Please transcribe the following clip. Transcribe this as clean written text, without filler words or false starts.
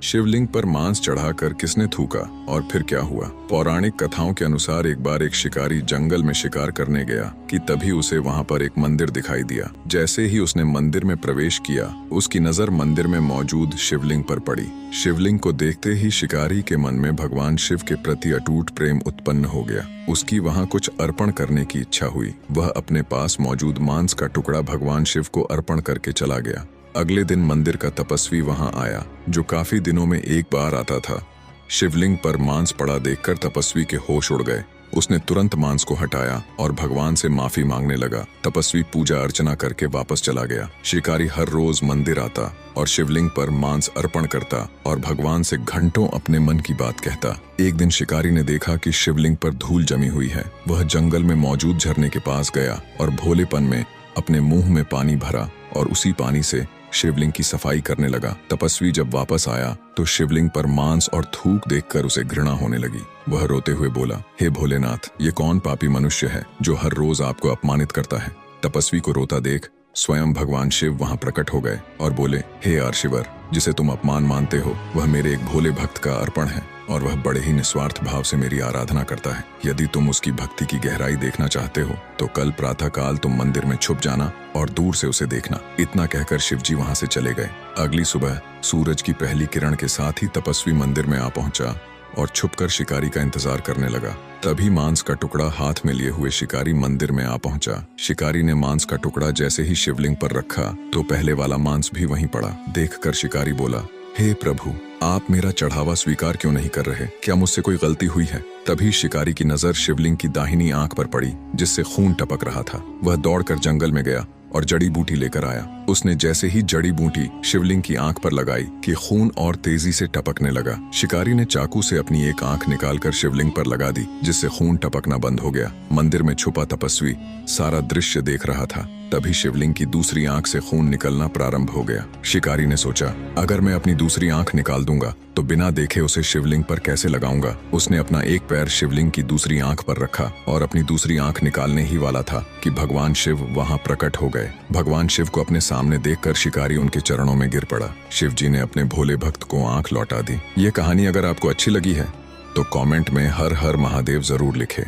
शिवलिंग पर मांस चढ़ाकर किसने थूका और फिर क्या हुआ? पौराणिक कथाओं के अनुसार एक बार एक शिकारी जंगल में शिकार करने गया कि तभी उसे वहां पर एक मंदिर दिखाई दिया। जैसे ही उसने मंदिर में प्रवेश किया, उसकी नजर मंदिर में मौजूद शिवलिंग पर पड़ी। शिवलिंग को देखते ही शिकारी के मन में भगवान शिव के प्रति अटूट प्रेम उत्पन्न हो गया। उसकी वहां कुछ अर्पण करने की इच्छा हुई। वह अपने पास मौजूद मांस का टुकड़ा भगवान शिव को अर्पण करके चला गया। अगले दिन मंदिर का तपस्वी वहां आया, जो काफी दिनों में एक बार आता था। शिवलिंग पर मांस पड़ा देखकर तपस्वी के होश उड़ गए। उसने तुरंत मांस को हटाया और भगवान से माफी मांगने लगा। तपस्वी पूजा अर्चना करके वापस चला गया। शिकारी हर रोज मंदिर आता और शिवलिंग पर मांस अर्पण करता और भगवान से घंटों अपने मन की बात कहता। एक दिन शिकारी ने देखा कि शिवलिंग पर धूल जमी हुई है। वह जंगल में मौजूद झरने के पास गया और भोलेपन में अपने मुंह में पानी भरा और उसी पानी से शिवलिंग की सफाई करने लगा। तपस्वी जब वापस आया तो शिवलिंग पर मांस और थूक देखकर उसे घृणा होने लगी। वह रोते हुए बोला, हे भोलेनाथ, ये कौन पापी मनुष्य है जो हर रोज आपको अपमानित करता है? तपस्वी को रोता देख स्वयं भगवान शिव वहां प्रकट हो गए और बोले, हे आर्शिवर, जिसे तुम अपमान मानते हो वह मेरे एक भोले भक्त का अर्पण है और वह बड़े ही निस्वार्थ भाव से मेरी आराधना करता है। यदि तुम उसकी भक्ति की गहराई देखना चाहते हो तो कल प्रातःकाल तुम मंदिर में छुप जाना और दूर से उसे देखना। इतना कहकर शिवजी वहां से चले गए। अगली सुबह सूरज की पहली किरण के साथ ही तपस्वी मंदिर में आ पहुंचा और छुपकर शिकारी का इंतजार करने लगा। तभी मांस का टुकड़ा हाथ में लिए हुए शिकारी मंदिर में आ पहुंचा। शिकारी ने मांस का टुकड़ा जैसे ही शिवलिंग पर रखा तो पहले वाला मांस भी वहीं पड़ा। देखकर शिकारी बोला, हे प्रभु, आप मेरा चढ़ावा स्वीकार क्यों नहीं कर रहे? क्या मुझसे कोई गलती हुई है? तभी शिकारी की नजर शिवलिंग की दाहिनी आंख पर पड़ी, जिससे खून टपक रहा था। वह दौड़कर जंगल में गया और जड़ी बूटी लेकर आया। उसने जैसे ही जड़ी बूटी शिवलिंग की आंख पर लगाई कि खून और तेजी से टपकने लगा। शिकारी ने चाकू से अपनी एक आंख निकालकर शिवलिंग पर लगा दी, जिससे खून टपकना बंद हो गया। मंदिर में छुपा तपस्वी सारा दृश्य देख रहा था। तभी शिवलिंग की दूसरी आंख से खून निकलना प्रारंभ हो गया। शिकारी ने सोचा, अगर मैं अपनी दूसरी आंख निकाल दूंगा तो बिना देखे उसे शिवलिंग पर कैसे लगाऊंगा। उसने अपना एक पैर शिवलिंग की दूसरी आंख पर रखा और अपनी दूसरी आंख निकालने ही वाला था कि भगवान शिव वहां प्रकट हो गए। भगवान शिव को अपने सामने देखकर शिकारी उनके चरणों में गिर पड़ा। शिव जी ने अपने भोले भक्त को आंख लौटा दी। ये कहानी अगर आपको अच्छी लगी है तो कमेंट में हर हर महादेव जरूर लिखें।